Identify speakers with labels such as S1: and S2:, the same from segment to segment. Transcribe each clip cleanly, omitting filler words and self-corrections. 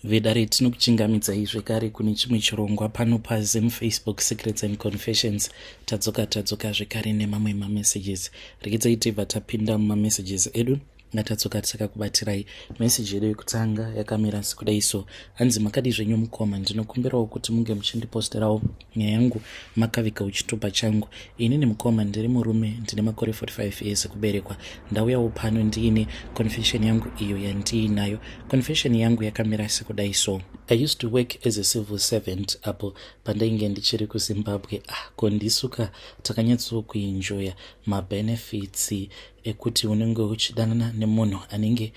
S1: Vedare tinokuchingamidzai zvekare kune chimwe chirongwa pano paZim Facebook Secrets and Confessions. Tadzoka zvekare nemamwe mamessages. Regai tibva tapinda mumamessages edu. Ngatatsoka takakubatirai meseji yedu yekutanga yakamira sekudai so. Hanzi makadi zvenyu mukoma, ndinokumbirawo kuti munge muchindiposterawo nyaya yangu makavika uchitupa changu. Inini mukoma ndiri murume, ndine makore 45 years kuberekwa. Ndauyawo pano ndiine confession yangu iyo yandiinayo. Confession yangu yakamira sekudai so. I used to work as a civil servant apo pandainge ndichiri kuZimbabwe. Kondisuka takanyatsokuenjoya mabenefits ekuti unenge uchidanana nemunhu anenge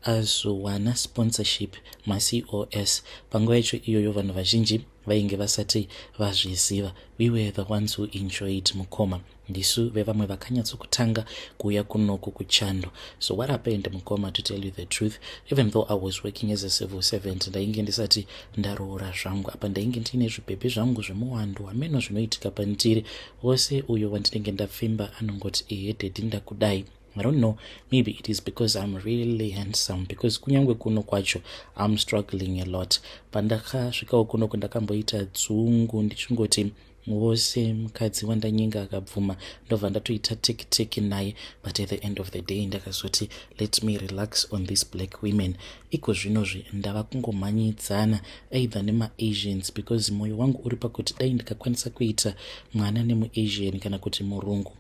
S1: azowana sponsorship maCOS. Panguva yacho iyoyo vanhu vazhinji vainge vasati vazviziva. We were the ones who enjoyed mukoma. Ndisu vevamwe vakanyatsokutanga kuuya kunoku kuchando. So what happened mukoma, to tell you the truth, even though I was working as a civil servant, ndainge ndisati ndaroora zvangu. Apa ndainge ndine zvibhebhe zvangu zvemuwando hameno zvinoitika pandiri. Wose uyo wandinenge ndapfimba anongoti dedi ndakudai. I don't know, maybe it is because I'm really handsome, because kunyangwe kuno kwacho I'm struggling a lot. Pandakasvikawo kuno kundakamboita dzungu ndichingoti wose mukadzi wandanyinga akabvuma ndobva ndatoita teki naye, but at the end of the day ndakazoti let me relax on these black women. Iko zvinozvi ndava kungomhanyidzana either nemaasians, because mwoyo wangu uri pakuti dai ndikakwanisa kuita mwana nemuasian kana kuti murungu,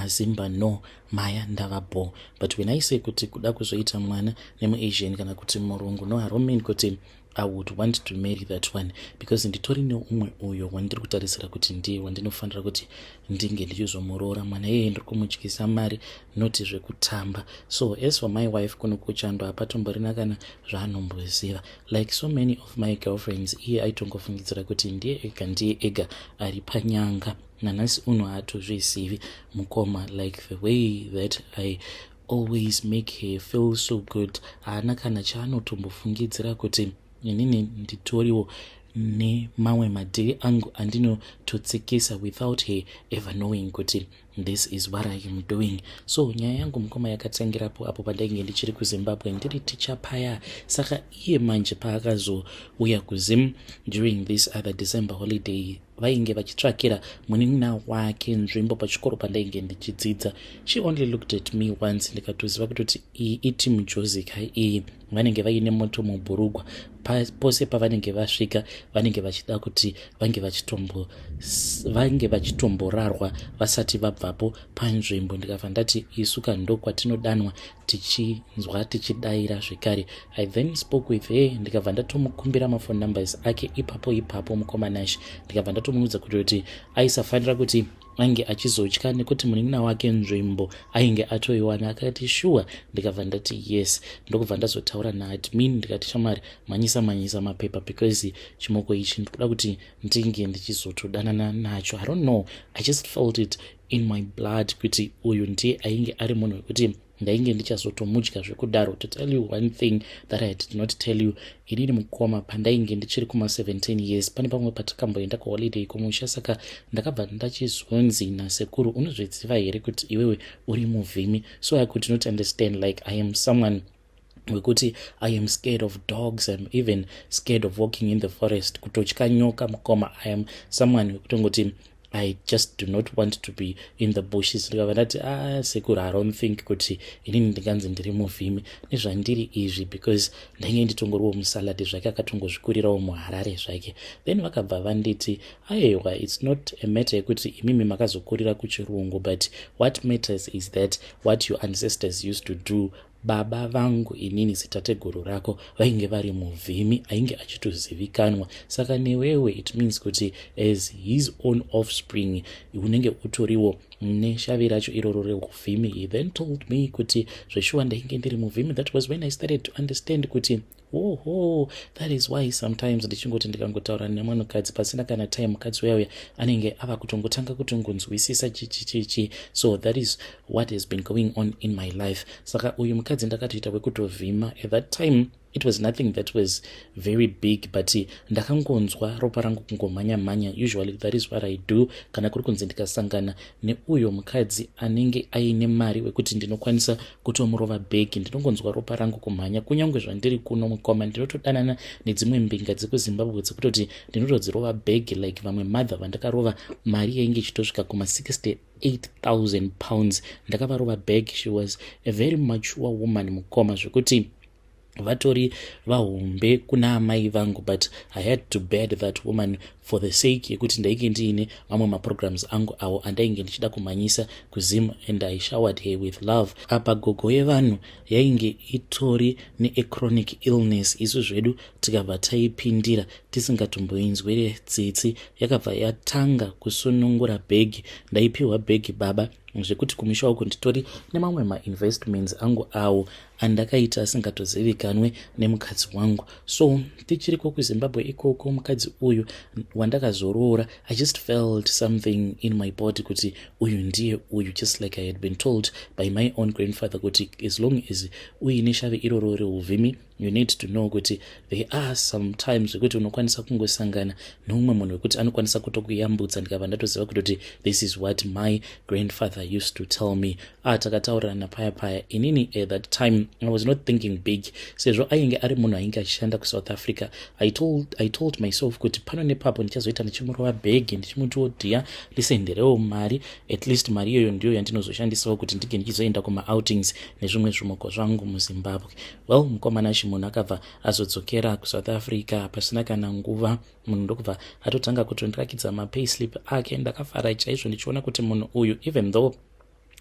S1: Zimba no, Maya ndava bo. But when I say kuti kuda kuzoita mwana nemuasian kana kuti murungu, no, I don't mean kuti I would want to marry that one, because nditori neumwe uyo wandiri kutarisira kuti ndiye wandinofanira kuti ndinge ndichizomuroora mwana yeye ndiri kumudyisa mari, noti zvekutamba. So as for my wife kuno kuchando hapatomborina kana zvaanomboziva. Like so many of my girlfriends, iye aitongofungidzira kuti ndiye ega ari panyanga. Nanasi uno haatozvizivi mukoma, like the way that I always make her feel so good. Haana kana chaanotombofungidzira kuti inini nditoriwo nemamwe madhiri angu andinototsikisa without her ever knowing kuti this is what I am doing. So nyaya yangu mukoma yakatangirapo apo pandainge ndichiri kuZimbabwe, ndiri ticha paya. Saka iye manje paakazouya kuZim during this other December holiday, vainge vachitsvakira munin'ina wake nzvimbo pachikoro pandainge ndichidzidza. She only looked at me once, ndikatoziva kutoti iyi itimu Josika iyi vanenge vaine moto mubhurugwa. Pose pavanenge vasvika vanenge vachida kuti vange vachitomborarwa vasati vabvapo panzvimbo. Ndikabva ndati isuka ndo kwatinodanwa tichinzwa tichidaira zvekare. I then spoke with her, ndikabva ndatomukumbira mafone numbers ake ipapo mukoma Nash. Ndikabva ndatomuudza kuti aisafanira kuti ainge achizotya nekuti munin'ina wake nzvimbo ainge atoiwana. Akati sure. Ndikabva ndati yes. Ndokubva ndazotaura naadmin ndikati shamari manyisa mapepa, because chimoko ichi ndikuda kuti ndinge ndichizotodanana nacho. I don't know, I just felt it in my blood kuti uyu ndiye ainge ari munhu wekuti ndainge ndichazotomudya zvekudaro. To tell you one thing that I did not tell you, inini mukoma pandainge ndichiri kuma 17 years pane pamwe patakamboenda kuholiday kumusha, saka ndakabva ndachizonzi nasekuru, unozviziva here kuti iwewe uri muvhimi? So I could not understand, like I am someone wekuti I am scared of dogs, I'm even scared of walking in the forest, kutotya nyoka mukoma. I am someone wekutongoti I just do not want to be in the bushes. Ndikabva ndati sekuru, I don't think kuti inini ndinganzi ndiri muvhimi nezvandiri izvi, because ndainge nditongoriwo musaladi zvake akatongozvikurirawo muHarare zvake. Then vakabva vanditi aiwa, it's not a matter yekuti imimi makazokurira kuchirungu, but what matters is that what your ancestors used to do. Baba vangu inini sitateguru rako vainge vari muvhimi, ainge achitozivikanwa. Saka newewe it means kuti as his own offspring unenge utoriwo neshavi racho iroro reuvhimi. He then told me kuti zveshuwa ndainge ndiri muvhimi. That was when I started to understand kuti that is why sometimes ndichingoti ndikangotaura nemunhukadzi pasina kana time, mukadzi uyauya anenge ava kutongotanga kutongonzwisisa chichichichi. So that is what has been going on in my life. Saka uyu mukadzi ndakatoita wekutovhima. At that time it was nothing that was very big, but ndakangonzwa ropa rangu kungomhanya-mhanya. Usually that is what I do kana kuri kunzi ndikasangana neuyo mukadzi anenge aine mari wekuti ndinokwanisa kutomurova bhegi, ndinongonzwa ropa rangu kumhanya. Kunyange zvandiri kuno mukoma ndinotodanana nedzimwe mbinga dzekuzimbabwe dzekutoti ndinotodzirova bhegi like vamwe madha vandakarova mari yainge ichitosvika kuma 68,000 pounds. Ndakavarova bhegi. She was a very mature woman mukoma zvekuti vatori vahombe kuna amai vangu, but I had to bed that woman for the sake yekuti ndainge ndiine mamwe maprograms angu awo andainge ndichida kumhanyisa kuzim, and I showered her with love. Apa gogo yevanhu yainge itori ne-chronic illness. Isu zvedu tikabva taipindira tisingatomboinzwere tsitsi. Yakabva yatanga kusunungura bhegi. Ndaipiwa bhegi baba zvekuti kumusha uko nditori nemamwe ma-investments angu awo andakaita asingatozivikanwe nemukadzi wangu. So tichiriko kuZimbabwe ikoko, mukadzi uyu wandakazoroora, I just felt something in my body kuti uyu ndiye uyu, just like I had been told by my own grandfather kuti as long as uine shave iroro reuvhimi, you need to know kuti there are some times wekuti unokwanisa kungosangana neumwe munhu wekuti anokwanisa kutokuyambutsa. Ndikabva ndatoziva kuti this is what my grandfather used to tell me. Takataurirana paya. Inini at that time I was not thinking big, sezvo ainge ari munhu ainge achishanda kuSouth Africa. I told myself kuti pano nepapo ndichazoita ndichimurova bhegi ndichimuti dear listen, ndirewo mari, at least mari iyoyo ndiyo yandinozoshandisawo kuti ndige ndichizoenda kuma-outings nezvimwe zvimoko zvangu muZimbabwe. Well, mukomana munhu akabva azodzokera kuSouth Africa pasina kana nguva. Munhu ndokubva atotanga kutondirakidza mapayslip ake. Ndakafara chaizvo ndichiona kuti munhu uyu, even though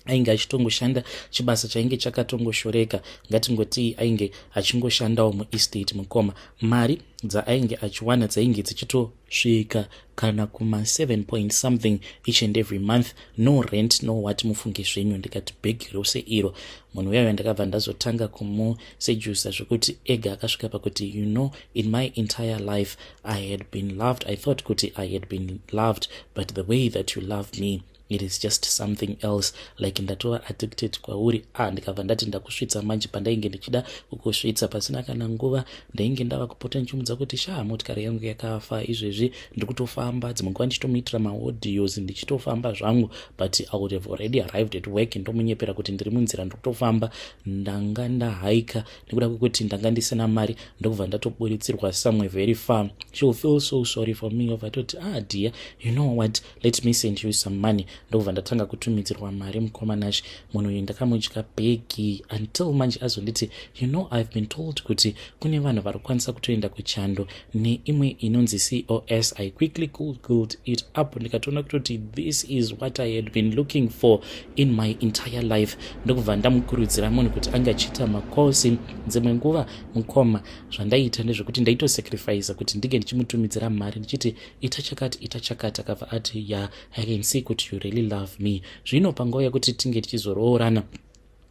S1: ainge achitongoshanda chibasa chainge chakatongoshoreka, ngatingoti ainge achingoshandawo muestate mukoma, mari dzaainge achiwana dzainge dzichitosvika kana kuma 7 point something each and every month. No rent, no what, mufunge zvenyu. Ndikati bhegi rose iro. Munhu uyayo ndakabva ndazotanga kumusejusa zvokuti ega akasvika pakuti, you know, in my entire life I had been loved. I thought kuti I had been loved, but the way that you love me, it is just something else, like ndatova addicted kwauri. Ndikabva ndati ndakusvitsa manje. Pandainge ndichida kukusvitsa pasina kana nguva ndainge ndava kupota ndichimudza kuti motikari yangu yakafa, izvezvi ndikutofamba, dzimwe nguva ndichitomuitira maaudios ndichitofamba zvangu, but I would have already arrived at work. Ndomunyepera kuti ndiri munzira ndikutofamba. Ndanga ndahaika nekuda kwekuti ndanga ndisina mari, ndokubva ndatoburitsirwa somewhere very far. She will feel so sorry for me. Vatoti dear, you know what, let me send you some money. Ndokubva ndatanga kutumidzirwa mari mukomanashi. Munhu uyu ndakamudya bhegi until manje azonditi, you know, I've been told kuti kune vanhu vari kukwanisa kutoenda kuchando neimwe inonzi COS. I quickly googled it up. Ndikatoona kutoti this is what I had been looking for in my entire life. Ndokubva ndamukurudzira munhu kuti anga achiita makosi. Dzimwe nguva mukoma zvandaita ndezvekuti ndaitosacrifice kuti ndige ndichimutumidzira mari ndichiti ita chakati. Akabva ati yeah, I can see kuti you really love me. Zvino panguva yekuti tinge tichizoroorana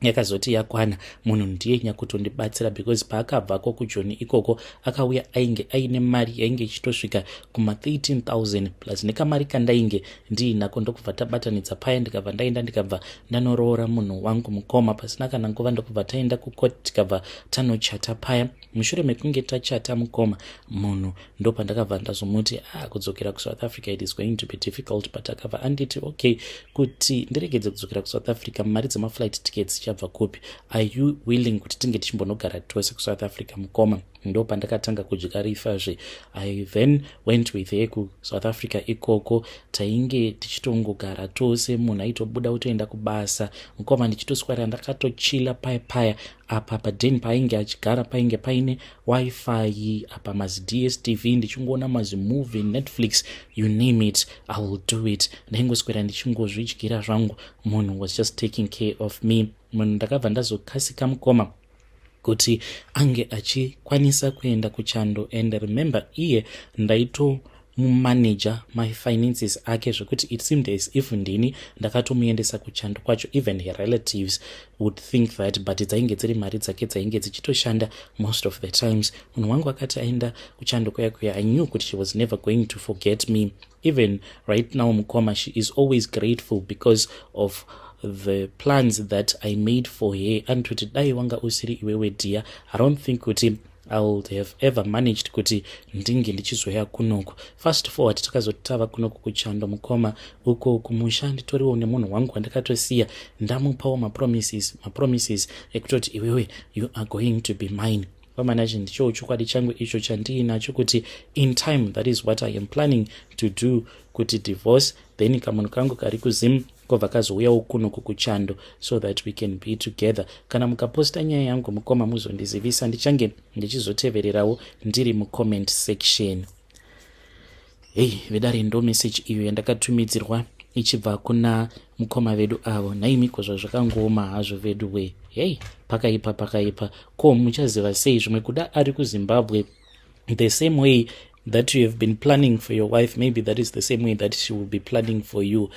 S1: yakazoti yakwana, munhu ndiye nyakutondibatsira, because paakabvako kuJoni ikoko akauya ainge aine mari yainge ichitosvika kuma 13,000 plus nekamari kandainge ndiinako. Ndokubva tabatanidza paya, ndikabva ndaenda ndikabva ndanoroora munhu wangu mukoma pasina kana nguva. Ndokubva taenda kukoti tikabva tanochata paya. Mushure mekunge tachata mukoma, munhu ndopandakabva ndazomuti kudzokera kuSouth Africa it is going to be difficult, but akabva anditi okay, kuti ndiregedze kudzokera kuSouth Africa, mari dzemaflight tickets chabva kupi, are you willing kuti tinge tichimbonogara tose kuSouth Africa mukoma? Ndo pandakatanga kudyarifazve. I then went with her kuSouth Africa ikoko. Tainge tichitongogara tose, munhu aitobuda utoenda kubasa mukoma, ndichitoswara ndakatochila paya. Apa padeni painge achigara painge paine wifi, apa mazi DSTV, ndichingoona mazi movie, Netflix, you name it, I will do it. Ndaingoswera ndichingozvidyira zvangu. Munhu was just taking care of me. Munhu ndakabva ndazokasika mukoma kuti ange achikwanisa kuenda kuchando. And remember, iye ndaito mumanager my finances ake zvekuti it seemed as if ndini ndakatomuendesa kuchando kwacho. Even her relatives would think that, but dzainge dziri mari dzake dzainge dzichitoshanda most of the times. Munhu wangu akati aenda kuchando kwayakuya, I knew kuti she was never going to forget me. Even right now mukoma, she is always grateful because of the plans that I made for her. And kuti dai wanga usiri iwewe dear, I don't think kuti I would have ever managed kuti ndinge ndichizoya kunoko. Fast forward takazotava kunoko kuchando mukoma uko kumusha nditoriwo nemunhu wangu wandakatosiya ndamupawo mapromises ekutoti iwewe you are going to be mine. Pamanachi ndicho chokwadi changu icho chandiinacho kuti in time that is what I am planning to do, kuti divorce then kamunhu kangu kari kuZim kobva kazouyawo kunoko kuchando so that we can be together. Kana mukaposta nyaya yangu mukoma muzondizivisa, ndichange ndichizotevererawo ndiri mucomment section. Vedare ndo message iyo yandakatumidzirwa ichibva kuna mukoma vedu avo. Naimiko zvazvakangooma hazvo vedu we. Pakaipa. Ko muchaziva sei zvimwe kuda ari kuZimbabwe the same way that you have been planning for your wife, maybe that is the same way that she will be planning for you.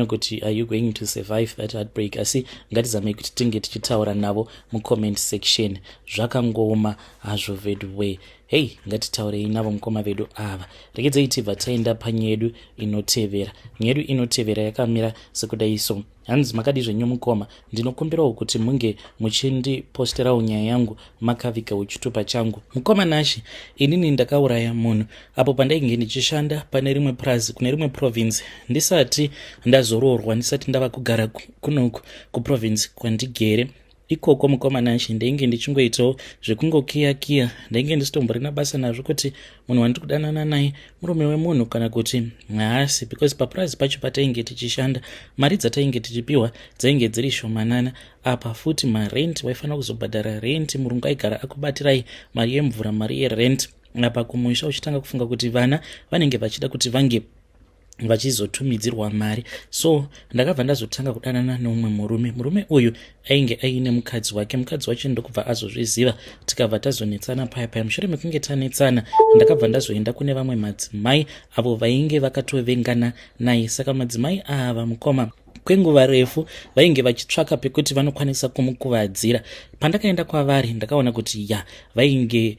S1: Kuti are you going to survive that heartbreak? Asi ngatizame kuti tinge tichitaura navo mucomment section. Zvakangooma hazvo vedu we. Ngatitaurei navo mukoma vedu ava. Regedzai tibva taenda panyedu inotevera. Nyedu inotevera yakamira sekudai so. Hanzi makadi zvenyu mukoma, ndinokumbirawo kuti munge muchindiposterawo nyaya yangu makavika uchitupa changu. Mukoma Nashi, inini ndakauraya munhu apo pandainge ndichishanda pane rimwe prazi kune rimwe province ndisati ndazoroorwa, ndisati ndava kugara kunoku kuprovince kwandigere. Ikoko mukoma Nashi ndainge ndichingoitawo zvekungokiya, ndainge ndisitomborina basa nazvo kuti munhu wandiri kudanana naye murume wemunhu kana kuti haasi, because papurazi pacho patainge tichishanda mari dzatainge tichipiwa dzainge dziri shomanana. Apa futi marent waifanira kuzobhadhara rent, murungu aigara akubatirai mari yemvura, mari yerent. Apa kumusha uchitanga kufunga kuti vana vanenge vachida kuti vange vachizotumidzirwa mari. So ndakabva ndazotanga kudanana neumwe murume uyu ainge aine mukadzi wacho ndokubva azozviziva, tikabva tazonetsana paya. Mushure mekunge tanetsana ndakabva ndazoenda kune vamwe madzimai avo vainge vakatovengana naye. Saka madzimai ava mukoma kwenguva refu vainge vachitsvaka pekuti vanokwanisa kumukuvadzira. Pandakaenda kwavari ndakaona kuti vainge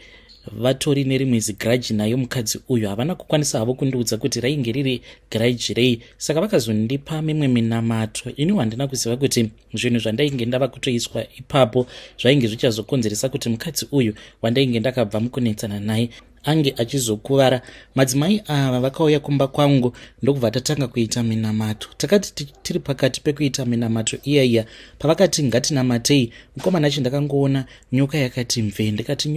S1: vatori nerimwe zigrudge nayo mukadzi uyu, havana kukwanisa havo kundiudza kuti rainge riri grudge rei. Saka vakazondipa mimwe minamato. Ini handina kuziva kuti zvinhu zvandainge ndava kutoiswa ipapo zvainge zvichazokonzeresa kuti mukadzi uyu wandainge ndakabva mukunetsana naye ange achizokuvara. Madzimai ava vakauya kumba kwangu ndokubva tatanga kuita minamato. Takati tiri pakati pekuita minamato iya pavakati ngatinamatei, mukoma Nachi ndakangoona nyoka yakati mve. Ndikati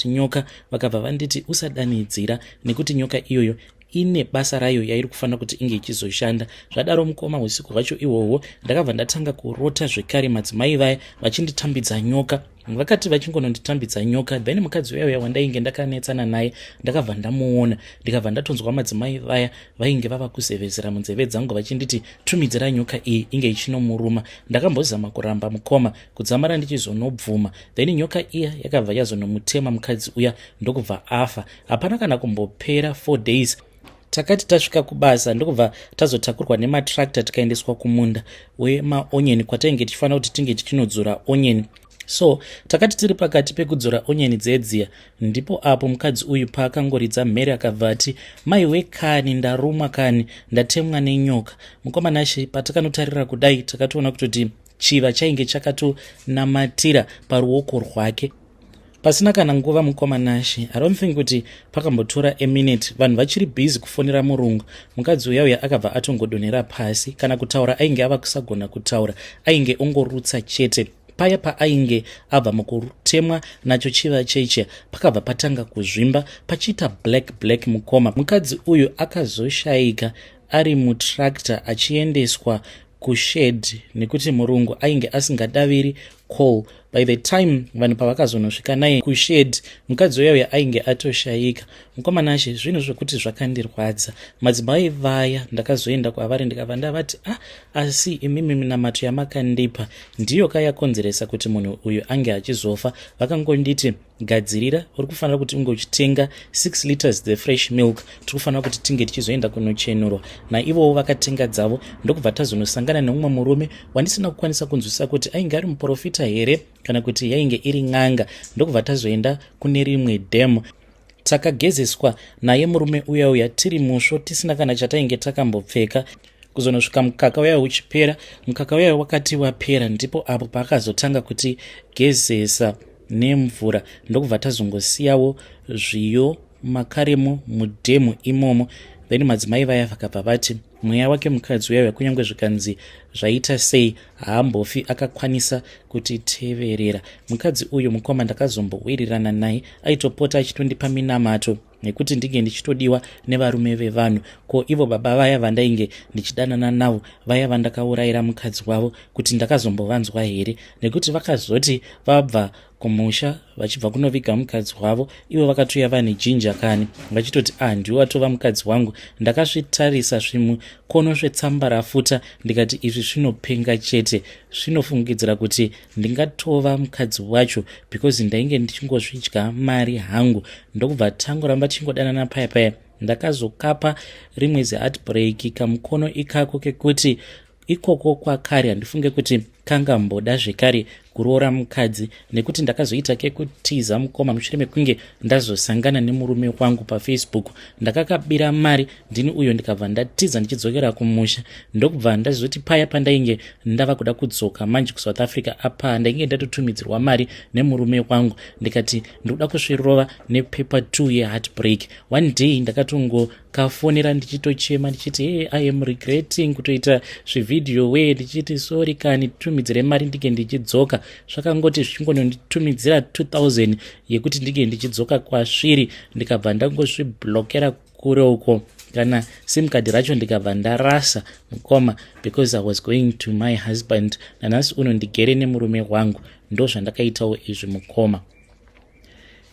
S1: nyoka, vakabva vanditi usadanidzira nekuti nyoka iyoyo ine basa rayo yairi kufanira kuti inge ichizoshanda. Zvadaro mukoma usiku hwacho ihwohwo ndakabva ndatanga kurota zvekare madzimai vaya vachinditambidza nyoka. Vakati vachingononditambidza nyoka, then mukadzi uya wandainge ndakanetsana naye ndakabva ndamuona, ndikabva ndatonzwa madzimai vaya vainge vava kuzevezera munzeve dzangu vachinditi tumidzira nyoka iyi inge ichinomuruma. Ndakambozama kuramba mukoma kudzamara ndichizonobvuma, then nyoka iya yakabva yazonomutema mukadzi uya ndokubva afa. Hapana kana kumbopera 4 days takati tasvika kubasa ndokubva tazotakurwa nematractor tikaendeswa kumunda wemaonyeni kwatainge tichifanira kuti tinge tichinodzora onyeni. So takati tiri pakati pekudzora onyeni dzedziya ndipo apo mukadzi uyu paakangoridza mhere akabva ati, maiwe kani ndarumwa, kani ndatemwa nenyoka. Mukoma Nashi patakanotarira kudai takatoona kutoti chiva chainge chakatonamatira paruoko rwake. Pasina kana nguva mukoma Nashi, I don't think kuti pakambotora a minute vanhu vachiri busy kufonera murungu, mukadzi uya akabva atongodonhera pasi. Kana kutaura ainge ava kusagona kutaura, ainge ongorutsa chete. Paya paainge abva mukutemwa nacho chiva cheche pakabva patanga kuzvimba pachiita black mukoma. Mukadzi uyu akazoshayika ari mutractor achiendeswa kushed nekuti murungu ainge asingadaviri call. By the time vanhu pavakazonosvika naye kushed mukadzi uya ainge atoshayika. Mukoma Nashi, zvinhu zvokuti zvakandirwadza. Madzimai vaya ndakazoenda kwavari ndikabva ndavati asi imimi minamato yamakandipa ndiyo kayakonzeresa kuti munhu uyu ange achizofa. Vakangonditi gadzirira, uri kufanira kuti unge uchitenga 6 liters the fresh milk, tiri kufanira kuti tinge tichizoenda kunochenurwa. Naivowo vakatenga dzavo ndokubva tazonosangana neumwe murume wandisina kukwanisa kunzwisisa kuti ainge ari muprofita here kana kuti yainge iri n'anga. Ndokubva tazoenda kune rimwe demo takagezeswa naye murume uya tiri musvo tisina kana chatainge takambopfeka. Kuzonosvika mukaka uya uchipera, mukaka uya wakati wapera ndipo apo paakazotanga kuti gezesa nemvura ndokubva tazongosiyawo zviyo makaremo mudhemu imomo. Then madzimai vaya vakabva vati mweya wake mukadzi uya kunyange zvikanzi zvaita sei haambofi akakwanisa kutiteverera. Mukadzi uyu mukoma ndakazombowirirana naye aitopota achitondipa minamato nekuti ndinge ndichitodiwa nevarume vevanhu. Ko ivo baba vaya vandainge ndichidanana navo, vaya vandakaurayira mukadzi wavo, kuti ndakazombovanzwa here? Nekuti vakazoti vabva kumusha vachibva kunoviga mukadzi wavo, ivo vakatouya vane jinja kani vachitoti ndiwe watova mukadzi wangu. Ndakazvitarisa zvimukono zvetsamba rafuta ndikati izvi zvinopenga chete, zvinofungidzira kuti ndingatova mukadzi wacho because ndainge ndichingozvidya mari hangu. Ndokubva tangoramba tichingodanana paya paya ndakazokapa rimwe heartbreak kamukono ikako kekuti ikoko kwakare handifunge kuti kangamboda zvekare kuroora mukadzi, nekuti ndakazoita kekutiza mukoma mushure mekunge ndazosangana nemurume wangu paFacebook. Ndakakabira mari ndini uyo ndikabva ndatiza ndichidzokera kumusha. Ndokubva ndazoti paya pandainge ndava kuda kudzoka manje kuSouth Africa apa ndainge ndatotumidzirwa mari nemurume wangu, ndikati ndikuda kusvirova nepaper 2 yeheartbreak. One day ndakatongokafonera ndichitochema ndichiti hey, I am regretting kutoita zvivideo we, ndichiti sorry kani tumidzire mari ndike ndichidzoka. Zvakangoti zvichingononditumidzira 2000 yekuti ndike ndichidzoka kwasviri, ndikabva ndangozviblokera kure uko kana sim card racho ndikabva ndarasa mukoma because I was going to my husband. Nanhasi uno ndigere nemurume wangu, ndo zvandakaitawo izvi mukoma.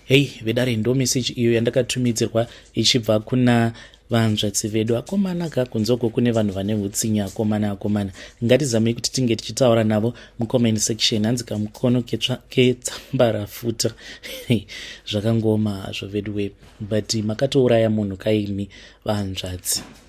S1: Hey vedare, ndo message iyo yandakatumidzirwa ichibva kuna vanzvadzi vedu. Akomana kakunzoko kune vanhu vane hutsinya akomana. Ngatizamei kuti tinge tichitaura navo mucomment section. Hanzi kamukono ketsamba rafuta zvakangoma hazvo vedu we, but makatouraya munhu kaimi vanzvadzi.